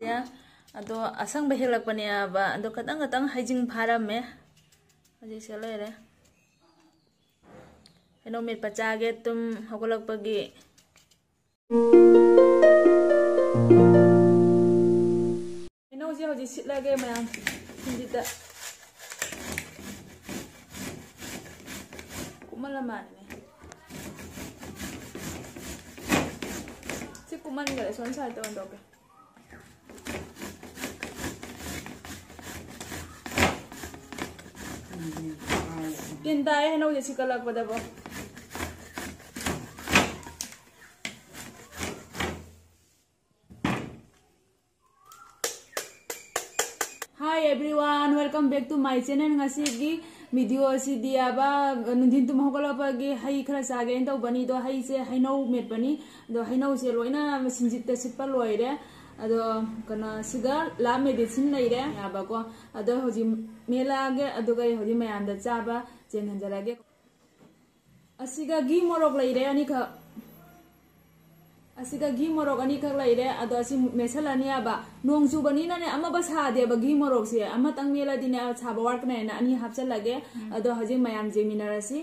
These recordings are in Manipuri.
ya ado asang behilakpani aba ado katang haijing pharame haji se lere heno mit pachage tum hogolakpagi heno je hoji sitlage mayam hindita kumalamane si kuman gare son sa to ndoke Tinta ya no jadi kalak pada bo. Hi everyone, welcome back to my channel. Ngasi gi video si dia ba nungin tum hokola pagi hai khara sage ento bani do hai se hai no met bani do hai no se loina sinjit te sipal loire ado kana siga la medicine leire ya ba ko ado hoji melage ado gai hoji mayam da chaba chen hanjarage asiga gi morok leire ani ka asiga gi morok ani ka leire ado asi mesalani aba nong chu bani na ne ama ba sa de ba gi morok se ama tang mela dine chaba work na na ani hapcha lage ado hoji mayam je minarasi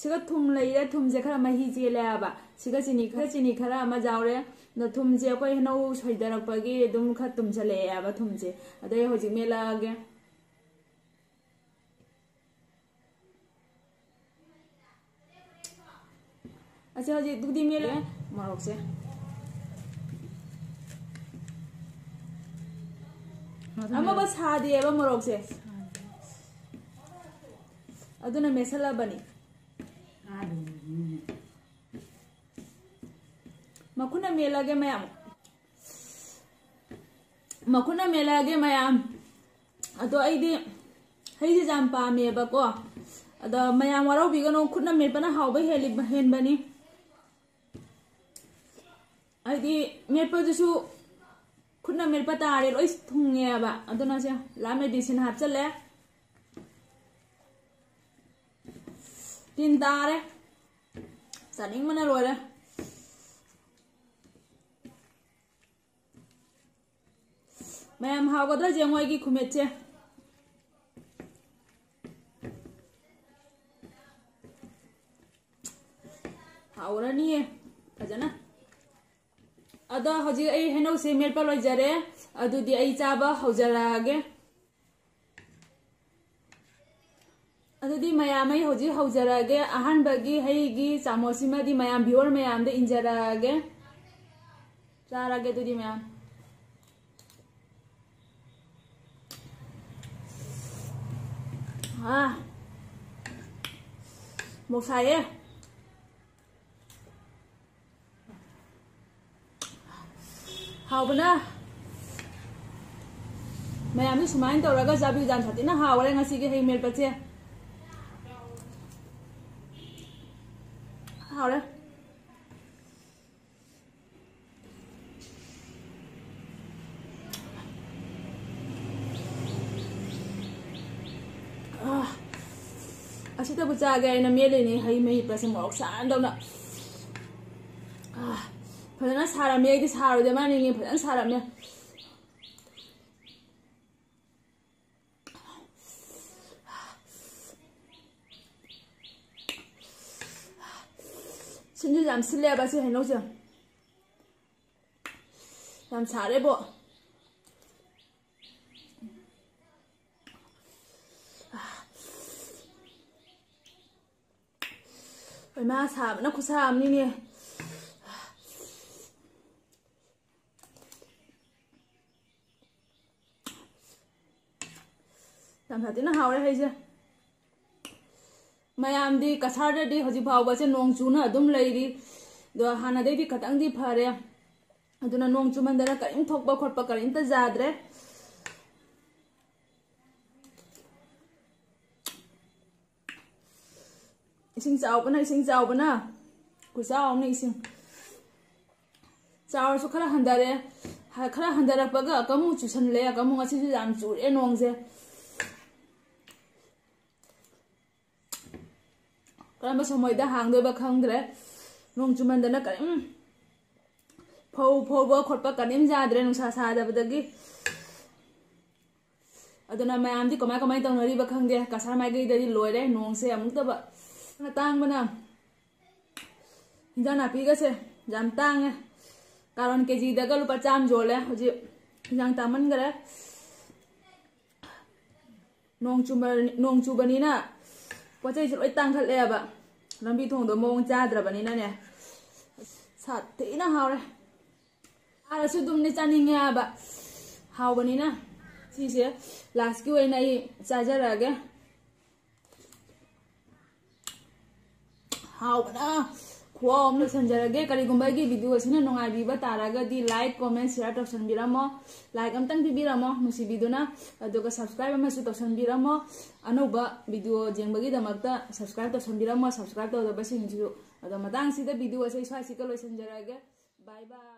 siga thum leire thum je khara mahi je le aba siga chini khara ama jawre no thum je ko heno soidarak pagi dum kha tum chale aba thum je adai hoji mela ge acha hoji dudi mela marok se ama bas ha de aba marok se aduna mesala bani makuna melage mayam ado aidi haiji jam pame ba ko ado mayam waro bigano khutna mepana hawba heli hen bani aidi mepa jusu khutna melpa tare loi thunge ba ado na se la medicine hap chale tin tare saning mana lore mayam hawgadra jengwai gi khumetche hawrani fajana ada hoji ai heno se melpa loi jare adudi ai chaba hawjarage adudi mayam ai hoji hawjarage ahan bagi hai gi chamosima di mayam bior mayam de injarage charage dudi mayam một xài á hào bên á mày làm cái số máy tàu ra cái giá biểu giảm thật nó hào đây ngay xí cái hình mệt bật chưa hào đấy asita bucaga na mele ni hai mai prasa morok san daw na phadana sara me di sara de mani ni phadana sara me sinju jam sile ba se heno se jam sare bo ma sab na khusam ni ne tam thati na hawre hai je mayam di kasar di hoji phawba se nong chu na adum leiri do hana de di khatang di phare aduna nong chu mandara karim thokba khotpa karim ta jadre ising chao bana ku chao ni ising chao su khara handare paga kamu chu san le kamu ngasi ju jam chu e nong je karamba somoy da hang do ba khang dre nong chu man da na karim फौबा खोटपा कनेम जाद्रे नुसा सादबदगी अदुना मयामदी कमाय कमाय तौनरीबा खंगे कसार माइगैददी लोइरे नोंसे अमुक्तबा तांगबना हिंजां नापीगसे जाम तांगे कारण केजीदगा लुपा चाम जोले हजि हिंजां तामनगरे नोंग चुबनीना पोचै लोई तांखलेबा लंबी थोंदो मोंग चाद्रबनीना ने साथीना हावरे आरसु दुमने चानिंगेबा हावबनीना सिसे लास्ट की ओइना ई चाजरागे हावबना खुआम लोसनजरगे करिगुंबागी वीडियो असिना नुंगाइबीबा तारागदी लाइक कमेंट शेयर तौसनबिरमो लाइक अमतंग पिबिरमो नुसिबिदुना अदुगा सब्सक्राइब अमसु तौसनबिरमो अनौबा वीडियो जेंबगीदमक्ता सब्सक्राइब तौसनबिरमो सब्सक्राइब तौदबसिंसु अदो मतांग सिदा वीडियो असे स्वासिका लोसनजरगे बाय बाय।